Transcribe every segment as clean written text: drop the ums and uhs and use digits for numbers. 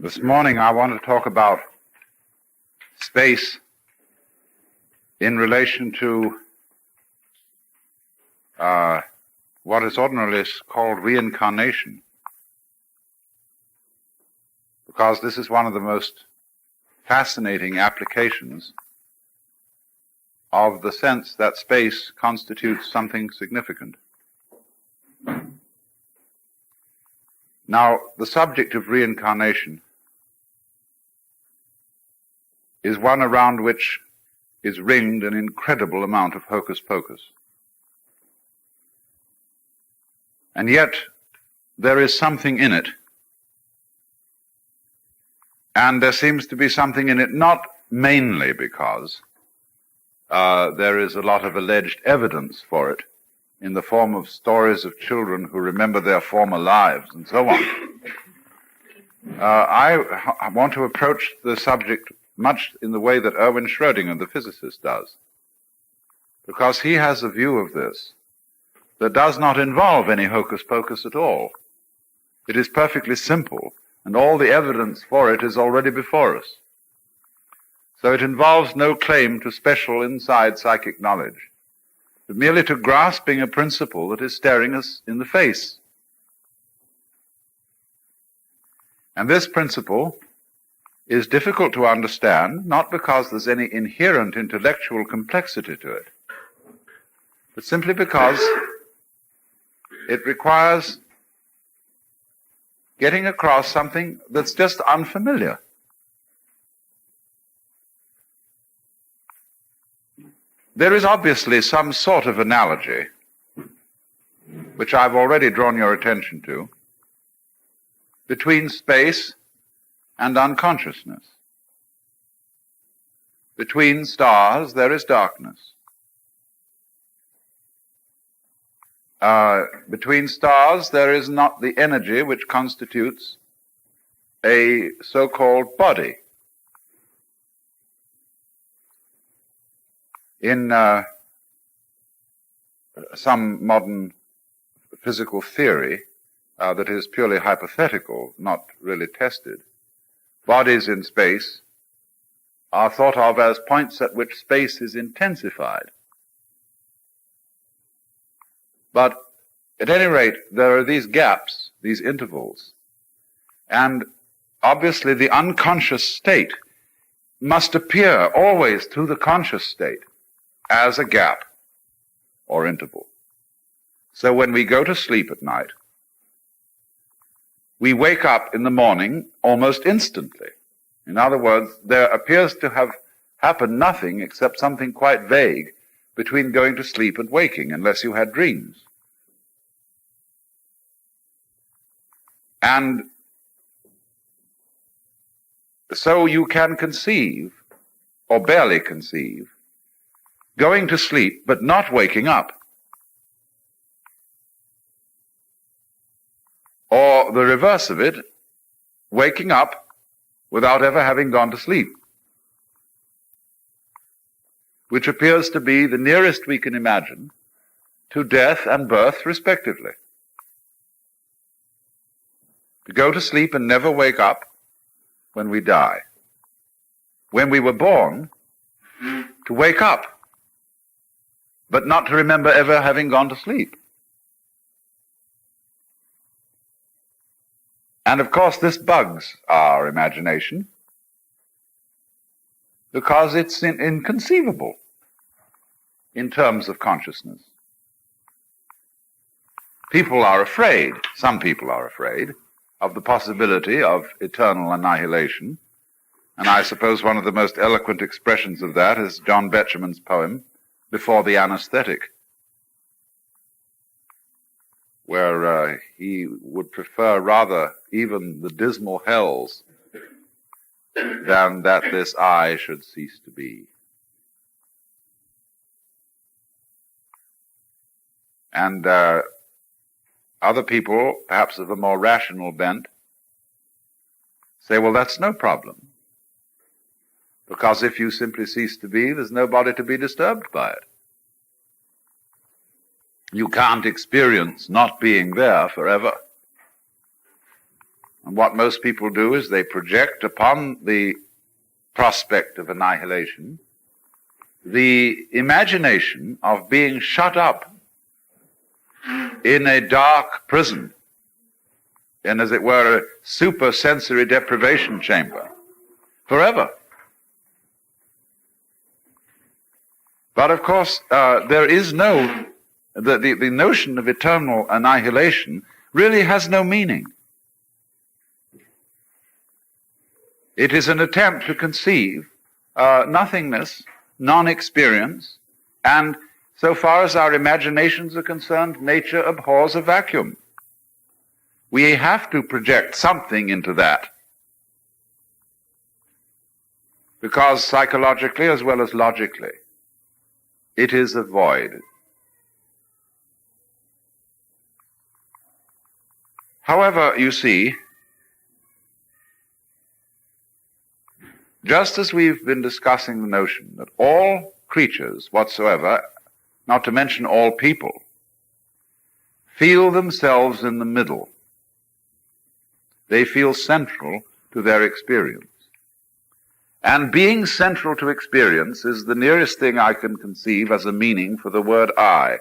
This morning I want to talk about space in relation to what is ordinarily called reincarnation, because this is one of the most fascinating applications of the sense that space constitutes something significant. Now, the subject of reincarnation is one around which is ringed an incredible amount of hocus pocus. And yet, there is something in it. And there seems to be something in it not mainly because there is a lot of alleged evidence for it in the form of stories of children who remember their former lives and so on. I want to approach the subject much in the way that Erwin Schrödinger, the physicist, does, because he has a view of this that does not involve any hocus pocus at all. It is perfectly simple, and all the evidence for it is already before us. So it involves no claim to special inside psychic knowledge, but merely to grasping a principle that is staring us in the face. And this principle is difficult to understand, not because there's any inherent intellectual complexity to it, but simply because it requires getting across something that's just unfamiliar. There is obviously some sort of analogy, which I've already drawn your attention to, between space and unconsciousness. Between stars there is darkness. Between stars there is not the energy which constitutes a so-called body. In some modern physical theory that is purely hypothetical, not really tested, bodies in space are thought of as points at which space is intensified. But at any rate, there are these gaps, these intervals, and obviously the unconscious state must appear always to the conscious state as a gap or interval. So when we go to sleep at night, we wake up in the morning almost instantly. In other words, there appears to have happened nothing except something quite vague between going to sleep and waking, unless you had dreams. And so you can conceive, or barely conceive, going to sleep but not waking up. Or the reverse of it, waking up without ever having gone to sleep, which appears to be the nearest we can imagine to death and birth respectively. To go to sleep and never wake up when we die. When we were born, to wake up, but not to remember ever having gone to sleep. And of course this bugs our imagination because it's inconceivable in terms of consciousness. People are afraid, some people are afraid, of the possibility of eternal annihilation. And I suppose one of the most eloquent expressions of that is John Betjeman's poem, Before the Anesthetic, where he would prefer rather even the dismal hells than that this I should cease to be. And other people, perhaps of a more rational bent, say, well, that's no problem, because if you simply cease to be, there's nobody to be disturbed by it. You can't experience not being there forever. And what most people do is they project upon the prospect of annihilation the imagination of being shut up in a dark prison, in, as it were, a super-sensory deprivation chamber, forever. But of course, there is no, the notion of eternal annihilation really has no meaning. It is an attempt to conceive nothingness, non-experience, and so far as our imaginations are concerned, nature abhors a vacuum. We have to project something into that, because psychologically as well as logically, it is a void. However, you see, just as we've been discussing the notion that all creatures whatsoever, not to mention all people, feel themselves in the middle. They feel central to their experience. And being central to experience is the nearest thing I can conceive as a meaning for the word I.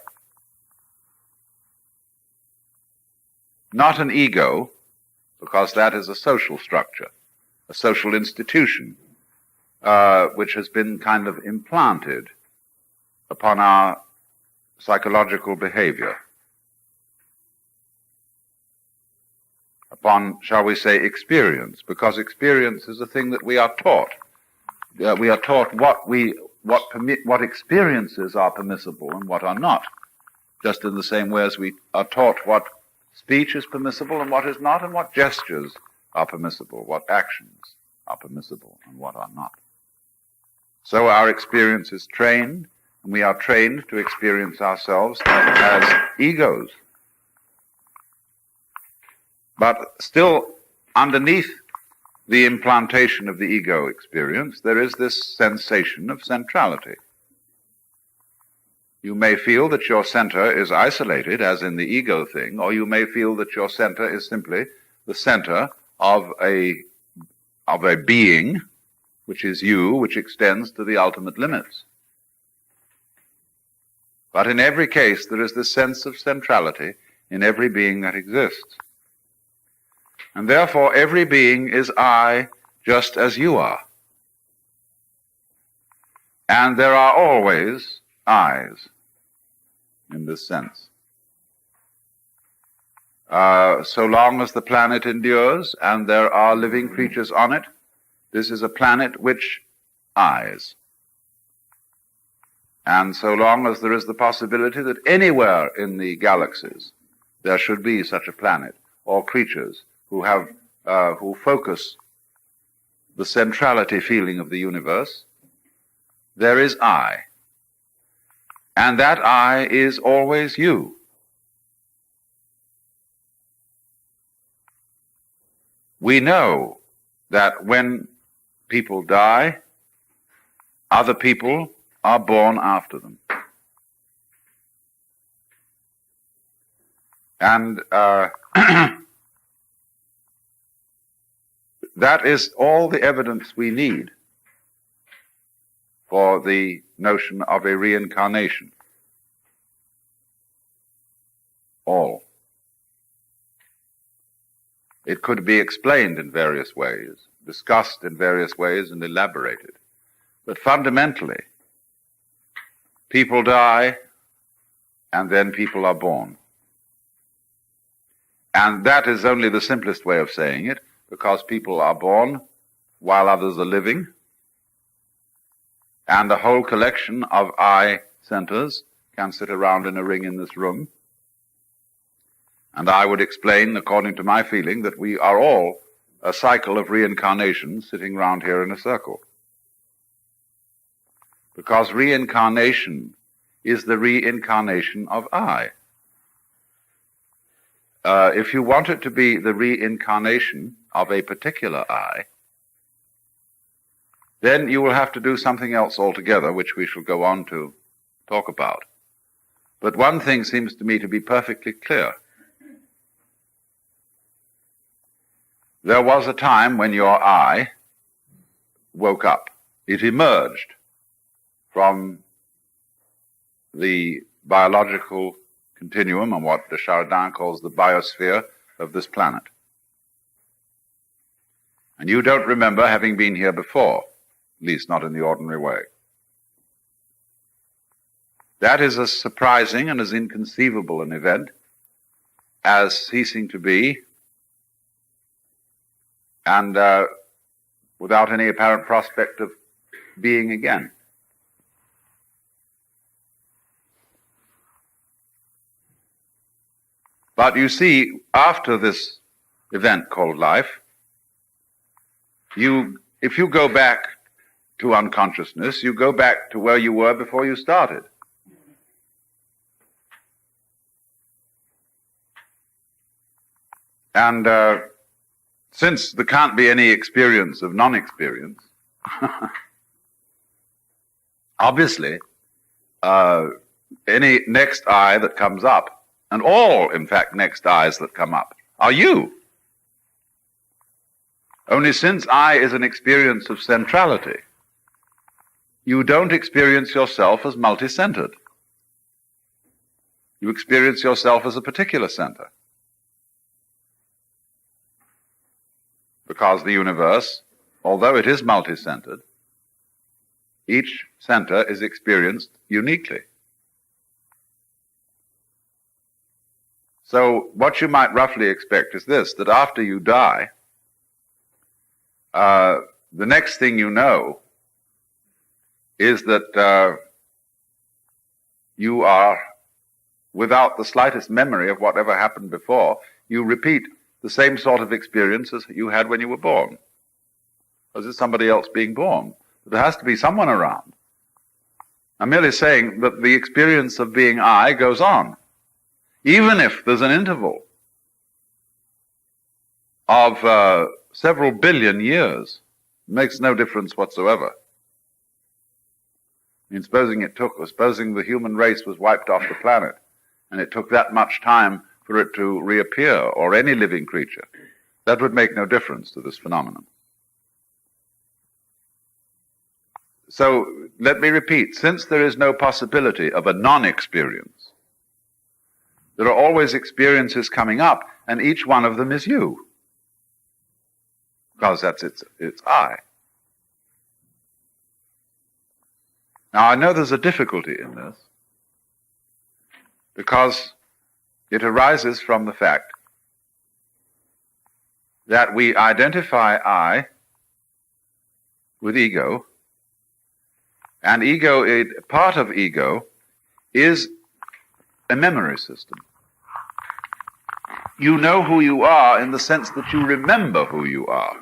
Not an ego, because that is a social structure, a social institution, which has been kind of implanted upon our psychological behavior, upon, shall we say, experience, because experience is a thing that we are taught. We are taught what experiences are permissible and what are not, just in the same way as we are taught what speech is permissible and what is not, and what gestures are permissible, what actions are permissible and what are not. So our experience is trained, and we are trained to experience ourselves as egos. But still, underneath the implantation of the ego experience, there is this sensation of centrality. You may feel that your center is isolated, as in the ego thing, or you may feel that your center is simply the center of a being, which is you, which extends to the ultimate limits. But in every case, there is this sense of centrality in every being that exists. And therefore, every being is I, just as you are. And there are always I's in this sense. So long as the planet endures and there are living creatures on it, this is a planet which I's. And so long as there is the possibility that anywhere in the galaxies there should be such a planet, or creatures who focus the centrality feeling of the universe, there is I. And that I is always you. We know that when people die, other people are born after them. And that is all the evidence we need for the notion of a reincarnation. All. It could be explained in various ways, discussed in various ways, and elaborated. But fundamentally, people die, and then people are born. And that is only the simplest way of saying it, because people are born while others are living, and a whole collection of I centers can sit around in a ring in this room. And I would explain, according to my feeling, that we are all a cycle of reincarnation sitting round here in a circle. Because reincarnation is the reincarnation of I. If you want it to be the reincarnation of a particular I, then you will have to do something else altogether, which we shall go on to talk about. But one thing seems to me to be perfectly clear. there was a time when your I woke up. It emerged from the biological continuum and what de Chardin calls the biosphere of this planet. And you don't remember having been here before, at least not in the ordinary way. That is as surprising and as inconceivable an event as ceasing to be and without any apparent prospect of being again. But you see, after this event called life, if you go back to unconsciousness, you go back to where you were before you started. And since there can't be any experience of non-experience, obviously, any next I that comes up, and all, in fact, next I's that come up, are you. Only since I is an experience of centrality, you don't experience yourself as multi-centered. You experience yourself as a particular center. Because the universe, although it is multi-centered, each center is experienced uniquely. So what you might roughly expect is this, that after you die, the next thing you know is that you are, without the slightest memory of whatever happened before, you repeat the same sort of experience as you had when you were born. As is somebody else being born. There has to be someone around. I'm merely saying that the experience of being I goes on. Even if there's an interval of several billion years, it makes no difference whatsoever. I mean, supposing the human race was wiped off the planet, and it took that much time for it to reappear, or any living creature, that would make no difference to this phenomenon. So, let me repeat, since there is no possibility of a non-experience, there are always experiences coming up, and each one of them is you. Because that's its I. Now, I know there's a difficulty in this, because it arises from the fact that we identify I with ego, and part of ego is a memory system. You know who you are in the sense that you remember who you are.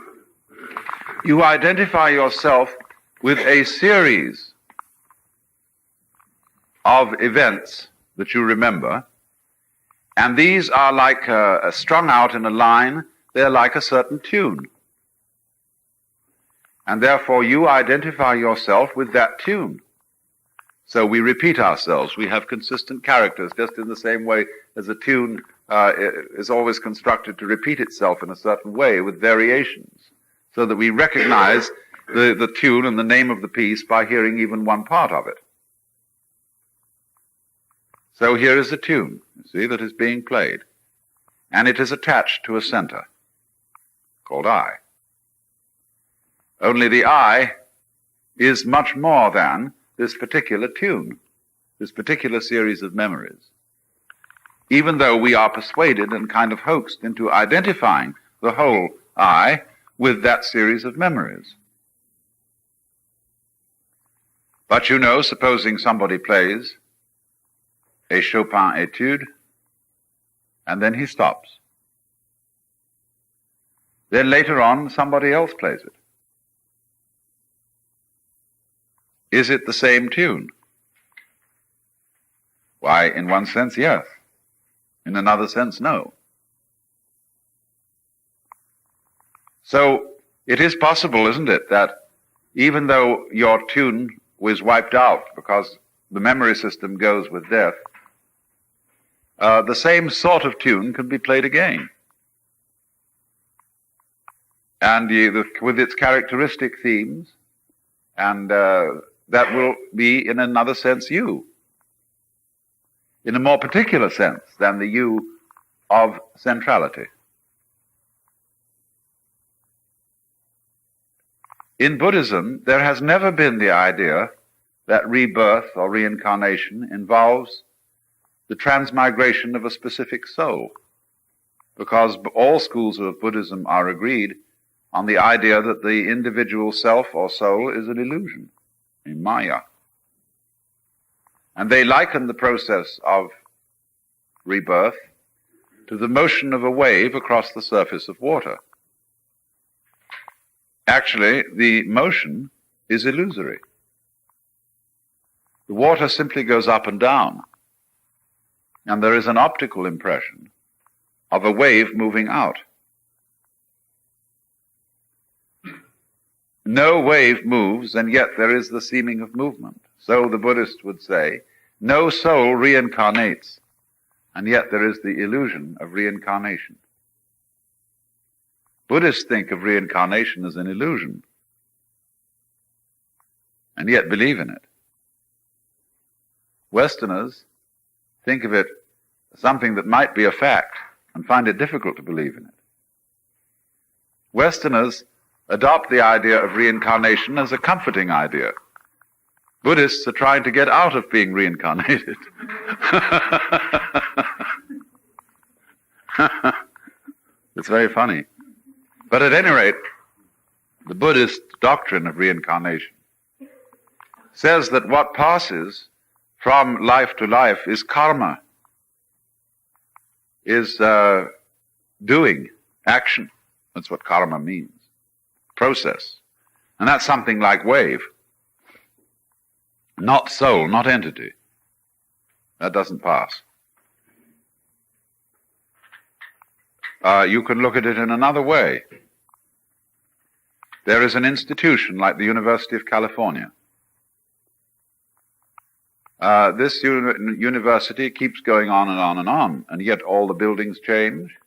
You identify yourself with a series of events that you remember, and these are like strung out in a line. They're like a certain tune. And therefore you identify yourself with that tune. So we repeat ourselves. We have consistent characters, just in the same way as a tune is always constructed to repeat itself in a certain way with variations, so that we recognize the tune and the name of the piece by hearing even one part of it. So here is a tune, you see, that is being played, and it is attached to a center called I. Only the I is much more than this particular tune, this particular series of memories. Even though we are persuaded and kind of hoaxed into identifying the whole I with that series of memories. But you know, supposing somebody plays a Chopin etude, and then he stops. Then later on, somebody else plays it. Is it the same tune? Why, in one sense, yes. In another sense, no. So, it is possible, isn't it, that even though your tune was wiped out because the memory system goes with death, the same sort of tune can be played again. and with its characteristic themes, and that will be, in another sense, you, in a more particular sense than the you of centrality. In Buddhism, there has never been the idea that rebirth or reincarnation involves the transmigration of a specific soul, because all schools of Buddhism are agreed on the idea that the individual self or soul is an illusion, a maya. And they liken the process of rebirth to the motion of a wave across the surface of water. Actually, the motion is illusory. The water simply goes up and down, and there is an optical impression of a wave moving out. No wave moves, and yet there is the seeming of movement. So the Buddhist would say, no soul reincarnates, and yet there is the illusion of reincarnation. Buddhists think of reincarnation as an illusion, and yet believe in it. Westerners think of it as something that might be a fact and find it difficult to believe in it. Westerners adopt the idea of reincarnation as a comforting idea. Buddhists are trying to get out of being reincarnated. It's very funny. But at any rate, the Buddhist doctrine of reincarnation says that what passes from life to life is karma, is doing, action. That's what karma means. Process. And that's something like wave. Not soul, not entity. That doesn't pass. You can look at it in another way. There is an institution like the University of California. This university keeps going on and on and on, and yet all the buildings change.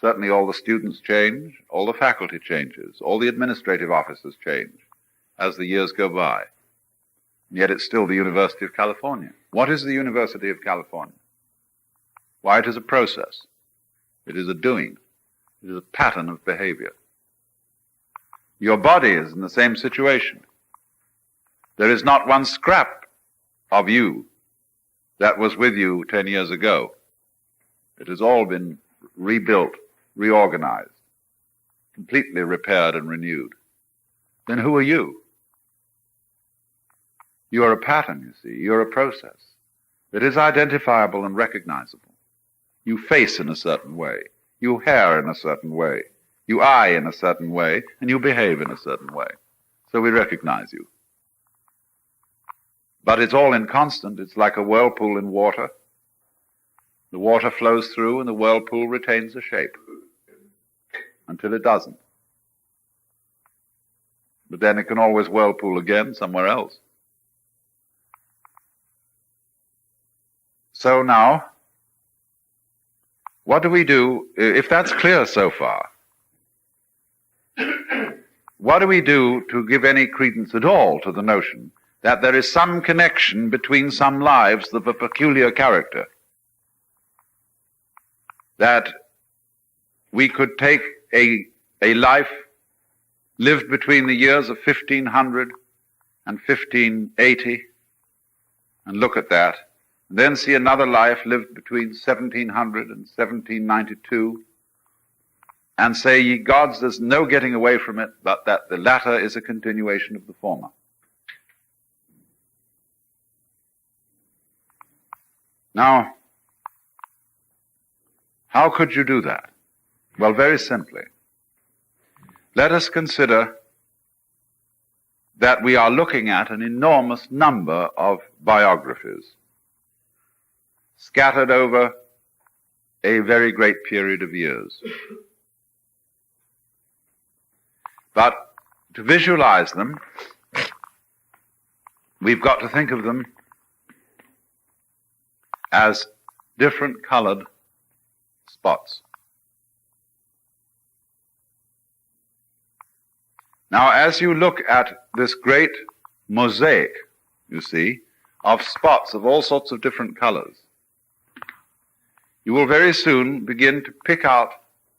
Certainly all the students change, all the faculty changes, all the administrative officers change as the years go by. And yet it's still the University of California. What is the University of California? Why, it is a process. It is a doing. It is a pattern of behavior. Your body is in the same situation. There is not one scrap of you that was with you 10 years ago. It has all been rebuilt, reorganized, completely repaired and renewed. Then who are you? You are a pattern, you see. You're a process that is identifiable and recognizable. You face in a certain way. You hair in a certain way. You eye in a certain way, and you behave in a certain way. So we recognize you. But it's all inconstant. It's like a whirlpool in water. The water flows through, and the whirlpool retains a shape until it doesn't. But then it can always whirlpool again somewhere else. So now, what do we do, if that's clear so far? What do we do to give any credence at all to the notion that there is some connection between some lives of a peculiar character? That we could take a life lived between the years of 1500 and 1580 and look at that, and then see another life lived between 1700 and 1792 and say, ye gods, there's no getting away from it, but that the latter is a continuation of the former. Now, how could you do that? Well, very simply. Let us consider that we are looking at an enormous number of biographies scattered over a very great period of years. But to visualize them, we've got to think of them as different colored spots. Now, as you look at this great mosaic, you see, of spots of all sorts of different colors, you will very soon begin to pick out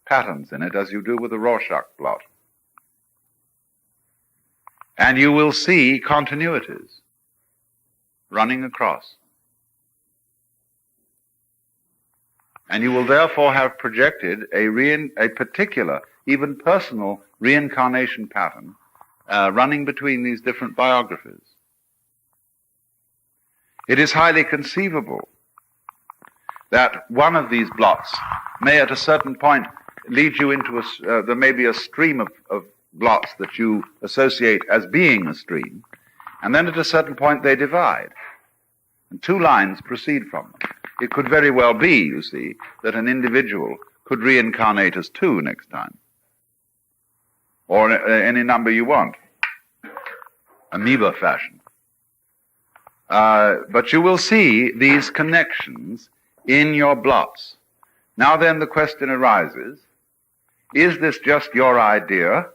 patterns in it as you do with a Rorschach blot. And you will see continuities running across. And you will therefore have projected a particular, even personal, reincarnation pattern running between these different biographies. It is highly conceivable that one of these blots may at a certain point lead you into there may be a stream of blots that you associate as being a stream, and then at a certain point they divide, and two lines proceed from them. It could very well be, you see, that an individual could reincarnate as two next time, or any number you want, amoeba fashion. But you will see these connections in your blots. Now then the question arises, is this just your idea,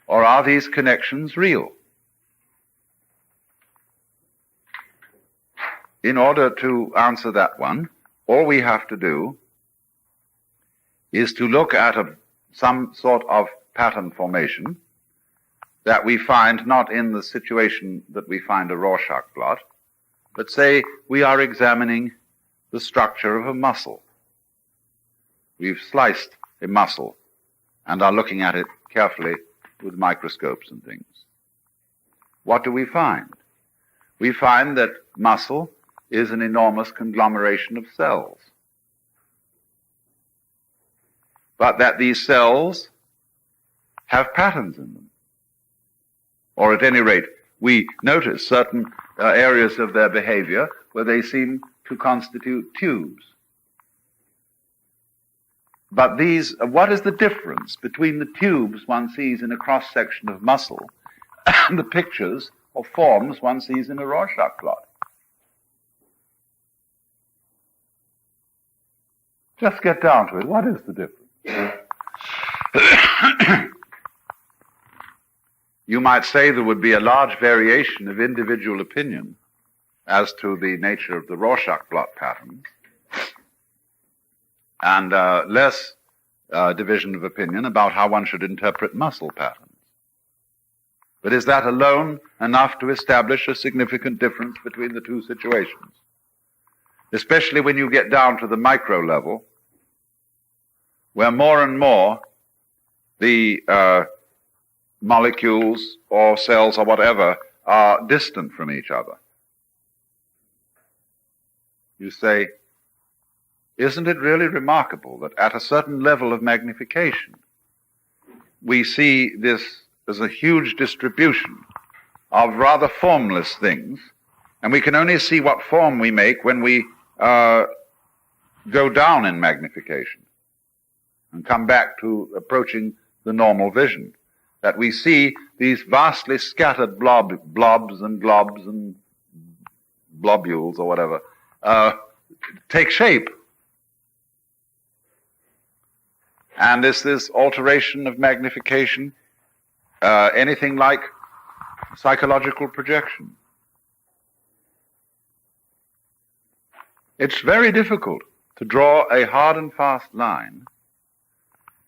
or are these connections real? In order to answer that one, all we have to do is to look at some sort of pattern formation that we find not in the situation that we find a Rorschach blot, but say we are examining the structure of a muscle. We've sliced a muscle and are looking at it carefully with microscopes and things. What do we find? We find that muscle is an enormous conglomeration of cells, but that these cells have patterns in them. Or at any rate, we notice certain areas of their behavior where they seem to constitute tubes. But what is the difference between the tubes one sees in a cross-section of muscle and the pictures or forms one sees in a Rorschach blot? Just get down to it. What is the difference? You might say there would be a large variation of individual opinion as to the nature of the Rorschach blot patterns, and less division of opinion about how one should interpret muscle patterns. But is that alone enough to establish a significant difference between the two situations? Especially when you get down to the micro level, where more and more the molecules or cells or whatever are distant from each other. You say, isn't it really remarkable that at a certain level of magnification, we see this as a huge distribution of rather formless things, and we can only see what form we make when we go down in magnification and come back to approaching the normal vision, that we see these vastly scattered blobs and globs and globules or whatever take shape. And is this alteration of magnification anything like psychological projection? It's very difficult to draw a hard and fast line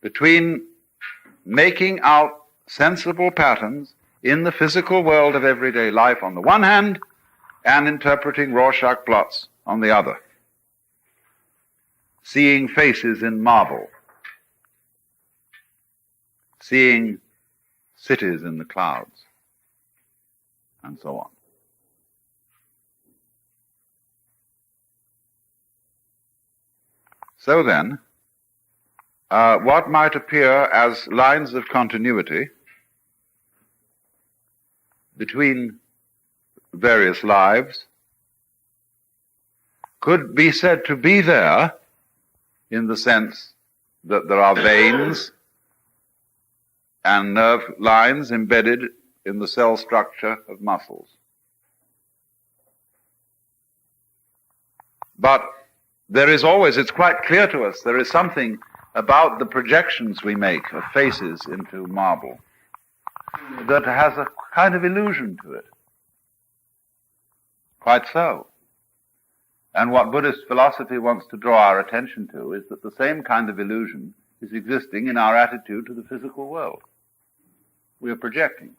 between making out sensible patterns in the physical world of everyday life on the one hand, and interpreting Rorschach blots on the other. Seeing faces in marble, seeing cities in the clouds, and so on. So then, what might appear as lines of continuity between various lives could be said to be there in the sense that there are veins and nerve lines embedded in the cell structure of muscles. But there is always, it's quite clear to us, there is something about the projections we make of faces into marble that has a kind of illusion to it. Quite so. And what Buddhist philosophy wants to draw our attention to is that the same kind of illusion is existing in our attitude to the physical world. We are projecting.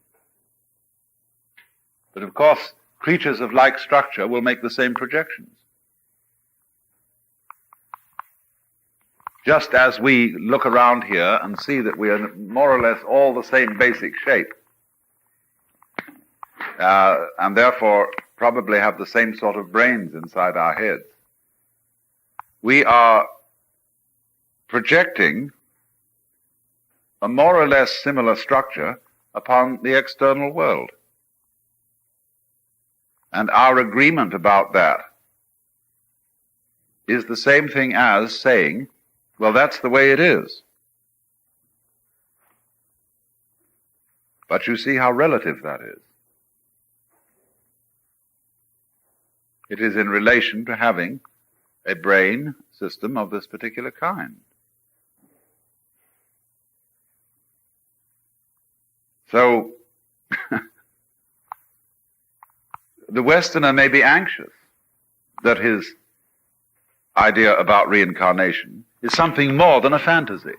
But of course, creatures of like structure will make the same projections. Just as we look around here and see that we are more or less all the same basic shape, and therefore probably have the same sort of brains inside our heads, we are projecting a more or less similar structure upon the external world. And our agreement about that is the same thing as saying, well, that's the way it is. But you see how relative that is. It is in relation to having a brain system of this particular kind. So, the Westerner may be anxious that his idea about reincarnation is something more than a fantasy.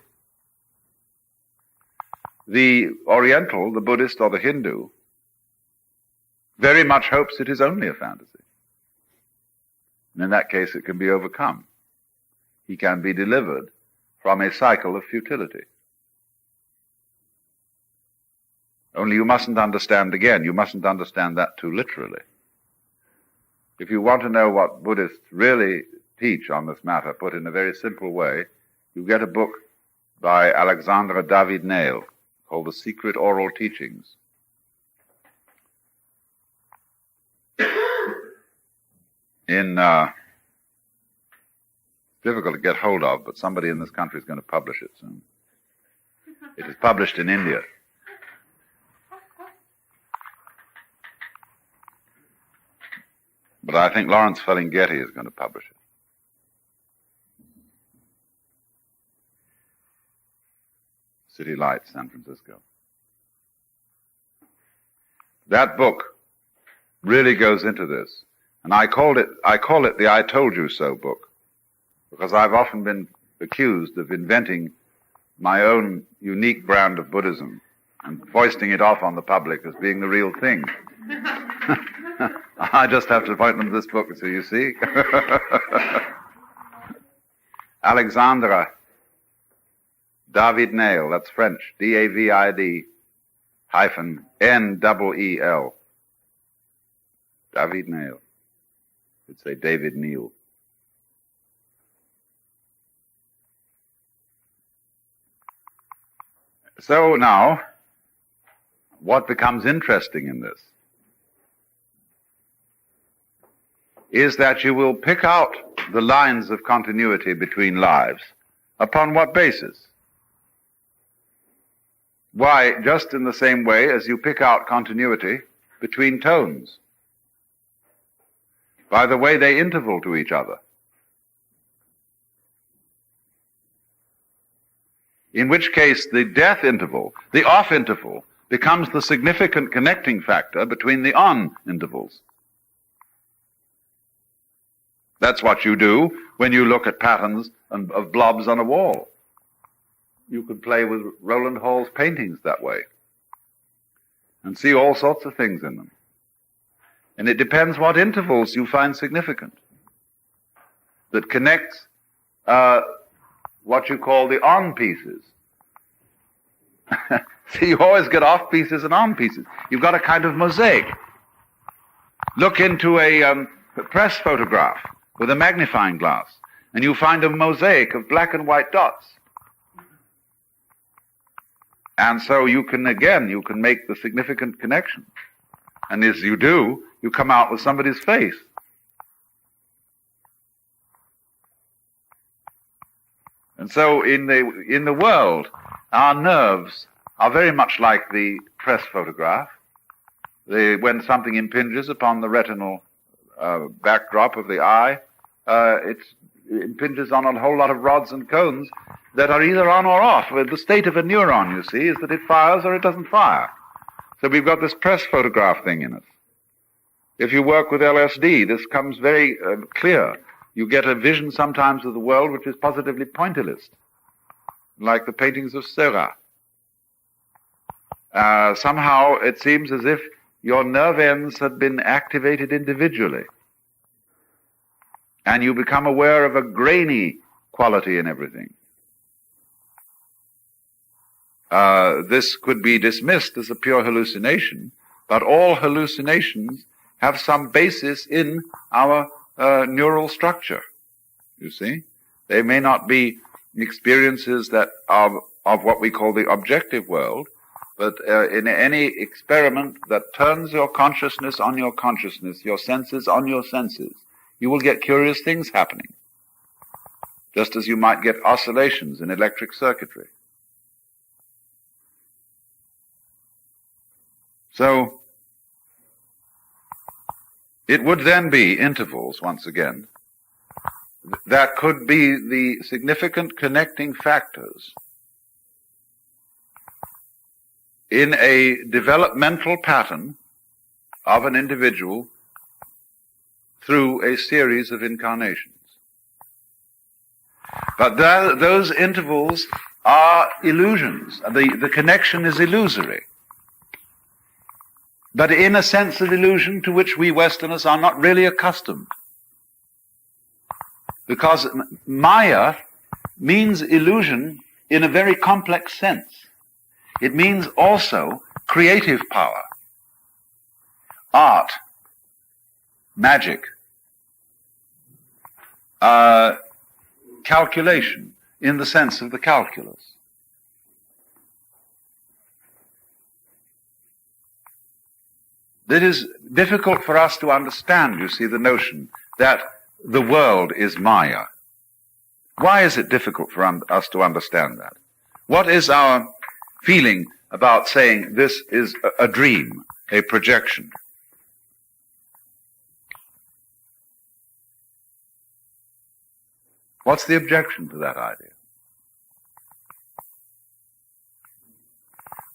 The Oriental, the Buddhist or the Hindu, very much hopes it is only a fantasy. And in that case it can be overcome. He can be delivered from a cycle of futility. Only you mustn't understand that too literally. If you want to know what Buddhists really teach on this matter, put in a very simple way, you get a book by Alexandra David Nail called The Secret Oral Teachings. Difficult to get hold of, but somebody in this country is going to publish it soon. It is published in India. But I think Lawrence Ferlinghetti is going to publish it. City Lights, San Francisco. That book really goes into this. And I call it the I Told You So book, because I've often been accused of inventing my own unique brand of Buddhism and foisting it off on the public as being the real thing. I just have to point them to this book, so you see. Alexandra David Nail, that's French, D-A-V-I-D hyphen N-E-E-L. David Nail. You'd say David Neal. So now, what becomes interesting in this is that you will pick out the lines of continuity between lives. Upon what basis? Why, just in the same way as you pick out continuity between tones, by the way they interval to each other. In which case the death interval, the off interval, becomes the significant connecting factor between the on intervals. That's what you do when you look at patterns of blobs on a wall. You could play with Roland Hall's paintings that way and see all sorts of things in them. And it depends what intervals you find significant that connects what you call the on pieces. See, you always get off pieces and on pieces. You've got a kind of mosaic. Look into a press photograph with a magnifying glass, and you find a mosaic of black and white dots. And so you can make the significant connection. And as you do, you come out with somebody's face. And so in the world, our nerves are very much like the press photograph. When something impinges upon the retinal backdrop of the eye, it impinges on a whole lot of rods and cones that are either on or off. The state of a neuron, you see, is that it fires or it doesn't fire. So we've got this press photograph thing in us. If you work with LSD, this comes very clear. You get a vision sometimes of the world which is positively pointillist, like the paintings of Seurat. Somehow it seems as if your nerve ends had been activated individually, and you become aware of a grainy quality in everything. This could be dismissed as a pure hallucination, but all hallucinations have some basis in our neural structure, you see. They may not be experiences that are of what we call the objective world, but in any experiment that turns your consciousness on your consciousness, your senses on your senses, you will get curious things happening, just as you might get oscillations in electric circuitry. So, it would then be intervals, once again, that could be the significant connecting factors in a developmental pattern of an individual through a series of incarnations. But those intervals are illusions. The connection is illusory. But in a sense of illusion to which we Westerners are not really accustomed. Because Maya means illusion in a very complex sense. It means also creative power, art, magic, calculation in the sense of the calculus. It is difficult for us to understand, you see, the notion that the world is Maya. Why is it difficult for us to understand that? What is our feeling about saying this is a dream, a projection? What's the objection to that idea?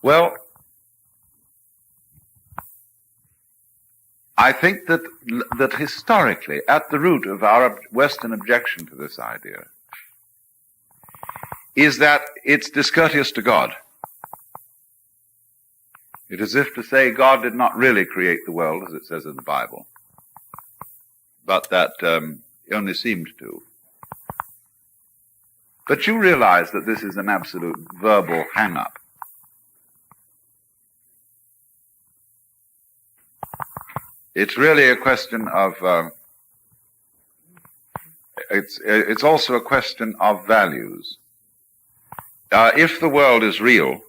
Well, I think that historically, at the root of our Western objection to this idea, is that it's discourteous to God. It is as if to say God did not really create the world, as it says in the Bible, but that he only seemed to. But you realize that this is an absolute verbal hang-up. It's really a question of, it's also a question of values. If the world is real,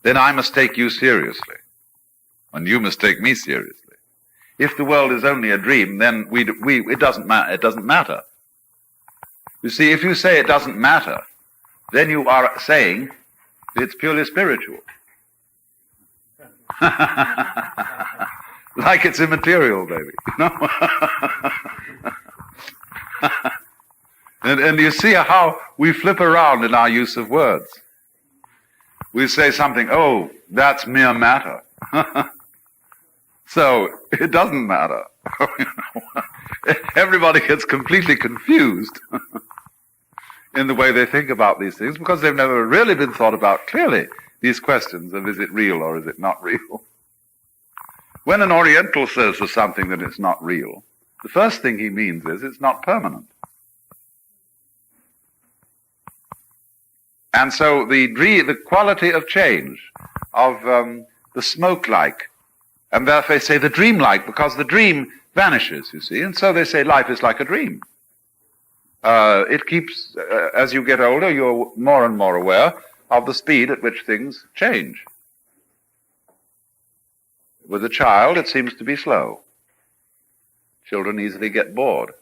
then I must take you seriously, and you must take me seriously. If the world is only a dream, then it doesn't matter. You see, if you say it doesn't matter, then you are saying it's purely spiritual. Like it's immaterial, baby. And you see how we flip around in our use of words. We say something, oh, that's mere matter. So, it doesn't matter. Everybody gets completely confused in the way they think about these things because they've never really been thought about clearly, these questions of is it real or is it not real. When an Oriental says to something that it's not real, the first thing he means is it's not permanent. And so the quality of change, of the smoke-like, and therefore they say the dream-like, because the dream vanishes, you see, and so they say life is like a dream. It keeps, as you get older, you're more and more aware of the speed at which things change. With a child, it seems to be slow. Children easily get bored.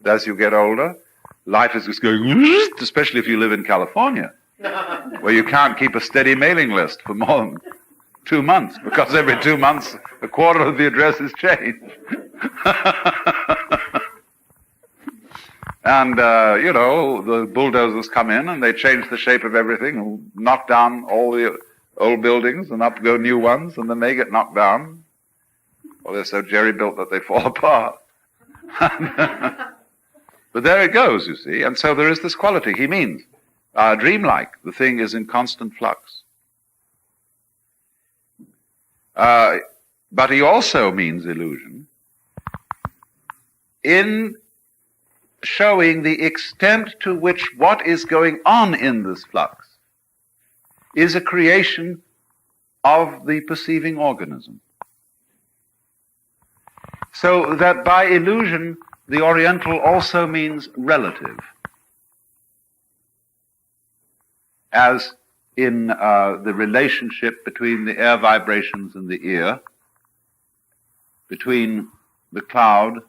But as you get older, life is just going, especially if you live in California, where you can't keep a steady mailing list for more than 2 months, because every 2 months, a quarter of the addresses change. And, the bulldozers come in and they change the shape of everything and knock down all the old buildings and up go new ones, and then they get knocked down, or they're so jerry-built that they fall apart. But there it goes, you see, and so there is this quality. He means dreamlike. The thing is in constant flux. But he also means illusion in showing the extent to which what is going on in this flux is a creation of the perceiving organism. So that by illusion, the Oriental also means relative, as in the relationship between the air vibrations and the ear, between the cloud,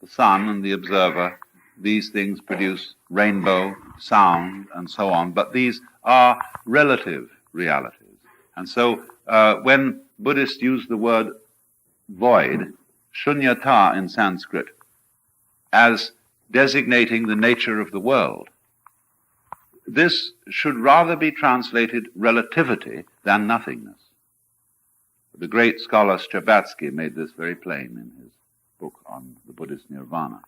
the sun, and the observer. These things produce rainbow, sound, and so on, but these are relative realities. And so when Buddhists use the word void, shunyata in Sanskrit, as designating the nature of the world, this should rather be translated relativity than nothingness. The great scholar Stravatsky made this very plain in his book on the Buddhist nirvana.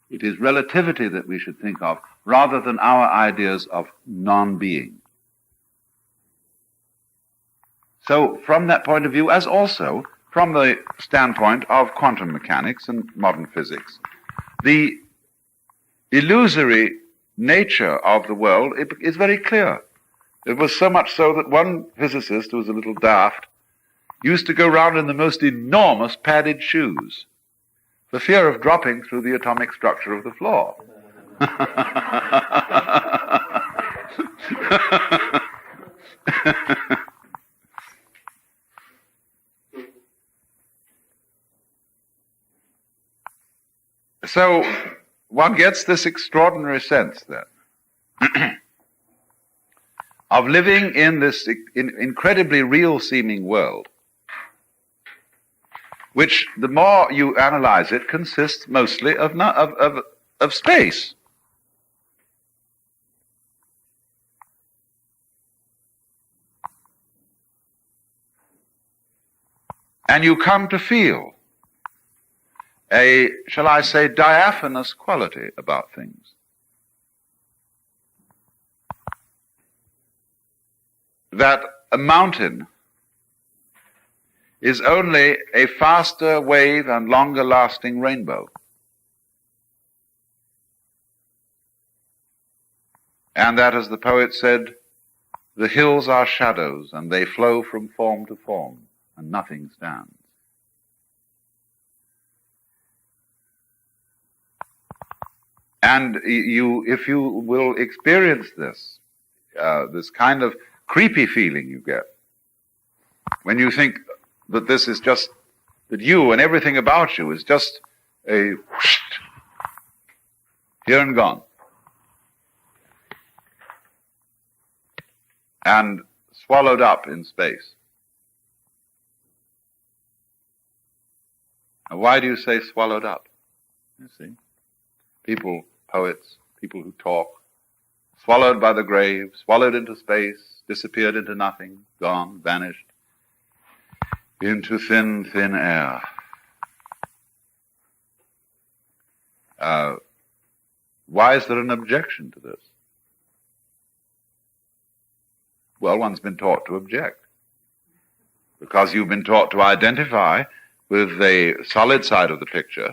It is relativity that we should think of rather than our ideas of non-being. So from that point of view, as also from the standpoint of quantum mechanics and modern physics, the illusory nature of the world is very clear. It was so much so that one physicist, who was a little daft, used to go round in the most enormous padded shoes for fear of dropping through the atomic structure of the floor. So one gets this extraordinary sense then of living in this incredibly real-seeming world, which, the more you analyze it, consists mostly of space. And you come to feel a, shall I say, diaphanous quality about things. That a mountain is only a faster wave and longer lasting rainbow. And that, as the poet said, the hills are shadows and they flow from form to form and nothing stands. And if you will experience this, this kind of creepy feeling you get when you think that this is just, that you and everything about you is just a whoosh, here and gone, and swallowed up in space. Now, why do you say swallowed up? You see, people, poets, people who talk, swallowed by the grave, swallowed into space, disappeared into nothing, gone, vanished, into thin, thin air. Why is there an objection to this? Well, one's been taught to object, because you've been taught to identify with the solid side of the picture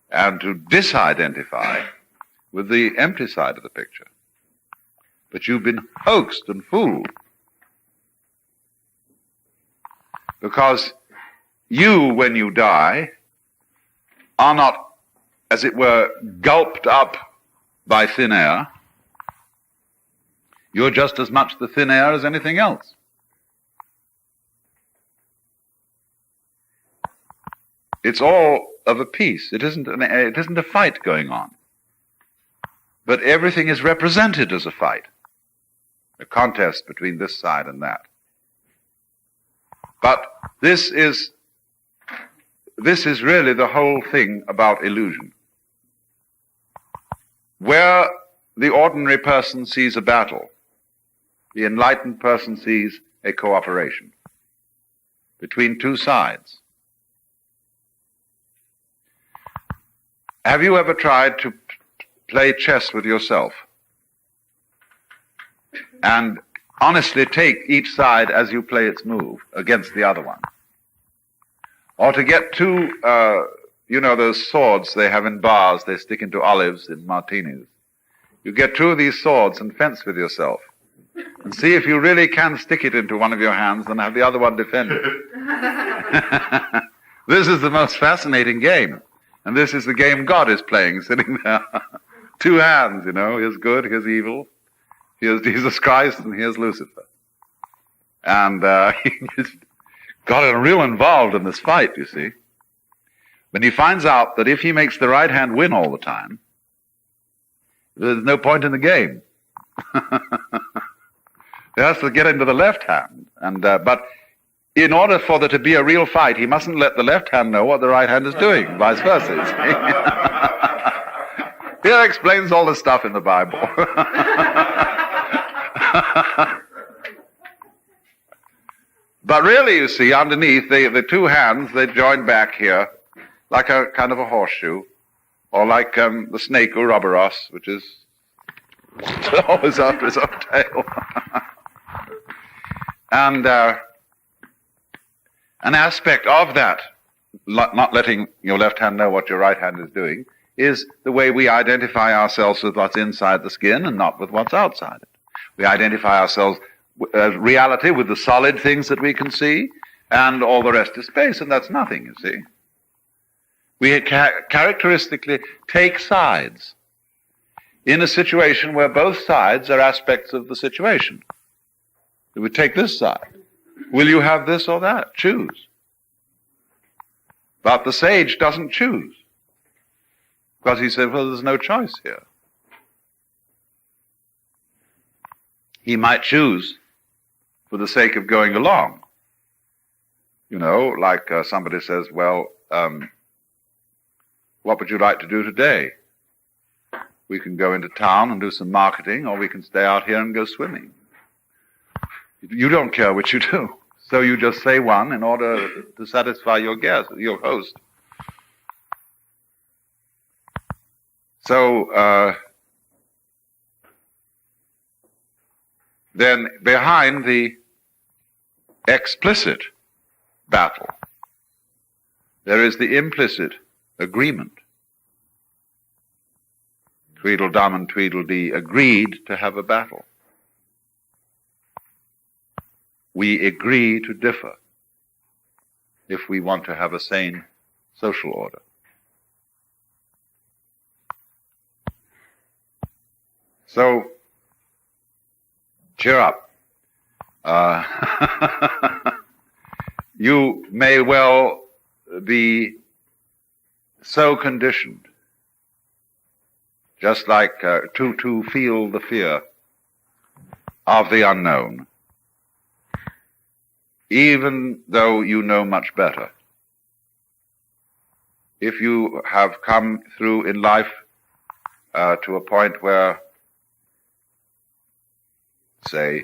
and to disidentify with the empty side of the picture. But you've been hoaxed and fooled, because you, when you die, are not, as it were, gulped up by thin air. You're just as much the thin air as anything else. It's all of a piece. It isn't a fight going on. But everything is represented as a fight, a contest between this side and that. But this is really the whole thing about illusion. Where the ordinary person sees a battle, the enlightened person sees a cooperation between two sides. Have you ever tried to play chess with yourself and honestly take each side as you play its move against the other one? Or to get two, those swords they have in bars, they stick into olives in martinis. You get two of these swords and fence with yourself and see if you really can stick it into one of your hands and have the other one defend it. This is the most fascinating game. And this is the game God is playing, sitting there. Two hands, here's good, here's evil. Here's Jesus Christ and here's Lucifer. And he's got real involved in this fight, you see. But he finds out that if he makes the right hand win all the time, there's no point in the game. He has to get into the left hand. But in order for there to be a real fight, he mustn't let the left hand know what the right hand is doing, vice versa. You see? Here explains all the stuff in the Bible. But really, you see, underneath, the two hands, they join back here, like a kind of a horseshoe, or like the snake Ouroboros, which is always after his own tail. And an aspect of that, not letting your left hand know what your right hand is doing, is the way we identify ourselves with what's inside the skin and not with what's outside it. We identify ourselves as reality with the solid things that we can see, and all the rest is space, and that's nothing, you see. We characteristically take sides in a situation where both sides are aspects of the situation. We would take this side. Will you have this or that? Choose. But the sage doesn't choose, because he said, well, there's no choice here. He might choose for the sake of going along. Like somebody says, well, what would you like to do today? We can go into town and do some marketing, or we can stay out here and go swimming. You don't care what you do. So you just say one in order to satisfy your guest, your host. So, then behind the explicit battle, there is the implicit agreement. Tweedledum and Tweedledee agreed to have a battle. We agree to differ if we want to have a sane social order. So, cheer up. You may well be so conditioned, just like to feel the fear of the unknown, even though you know much better. If you have come through in life to a point where, say,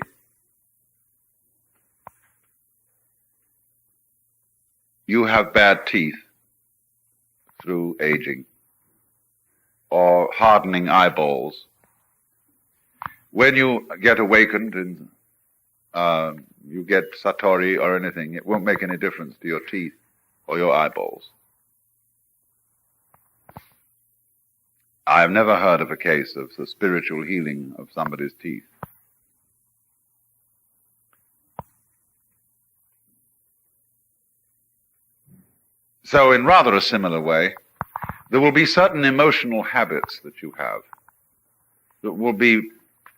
you have bad teeth through aging, or hardening eyeballs, when you get awakened and you get satori or anything, it won't make any difference to your teeth or your eyeballs. I have never heard of a case of the spiritual healing of somebody's teeth. So in rather a similar way, there will be certain emotional habits that you have that will be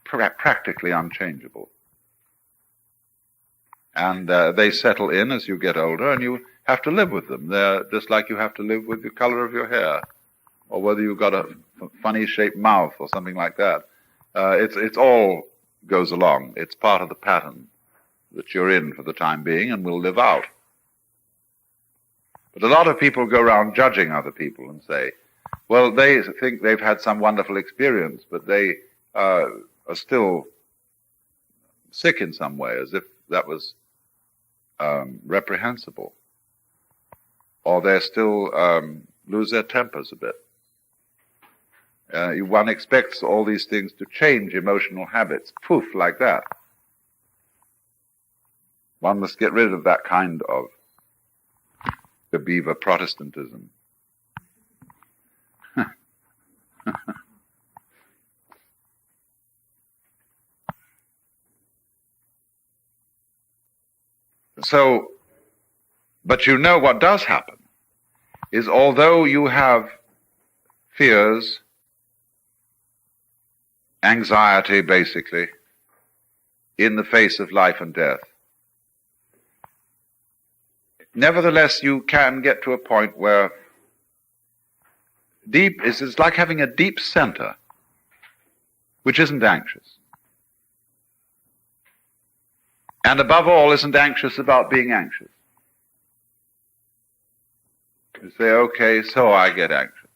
practically unchangeable. And they settle in as you get older, and you have to live with them. They're just like you have to live with the color of your hair, or whether you've got a funny shaped mouth or something like that. It's all goes along. It's part of the pattern that you're in for the time being and will live out. But a lot of people go around judging other people and say, well, they think they've had some wonderful experience, but they are still sick in some way, as if that was reprehensible. Or they still lose their tempers a bit. One expects all these things to change emotional habits, poof, like that. One must get rid of that kind of the beaver Protestantism. So, but you know what does happen is, although you have fears, anxiety basically, in the face of life and death, nevertheless you can get to a point where it's like having a deep center which isn't anxious. And above all, isn't anxious about being anxious. You say, okay, so I get anxious.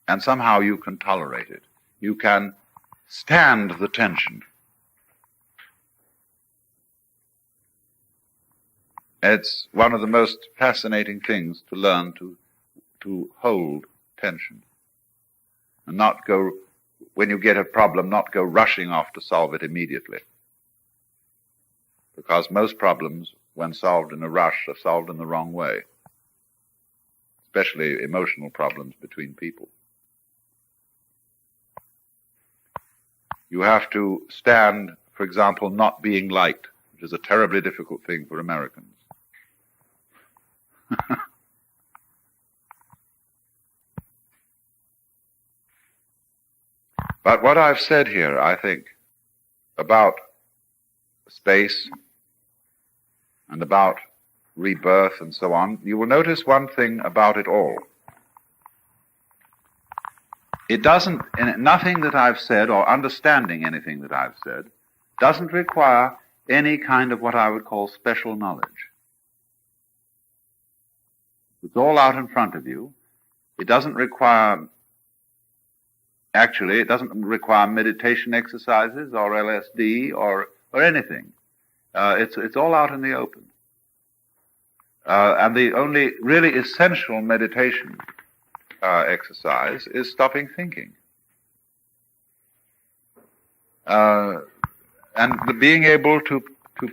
And somehow you can tolerate it. You can stand the tension. It's one of the most fascinating things to learn to hold tension. And not go, when you get a problem, not go rushing off to solve it immediately. Because most problems, when solved in a rush, are solved in the wrong way. Especially emotional problems between people. You have to stand, for example, not being liked, which is a terribly difficult thing for Americans. But what I've said here, I think, about space and about rebirth and so on, you will notice one thing about it all. It doesn't, nothing that I've said, or understanding anything that I've said, doesn't require any kind of what I would call special knowledge. It's all out in front of you. It doesn't require, actually, it doesn't require meditation exercises or LSD or anything. It's all out in the open. And the only really essential meditation exercise is stopping thinking. And being able to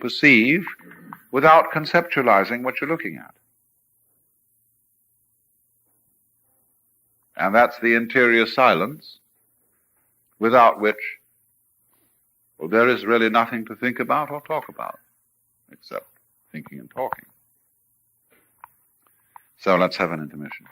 perceive without conceptualizing what you're looking at. And that's the interior silence, without which, well, there is really nothing to think about or talk about, except thinking and talking. So let's have an intermission.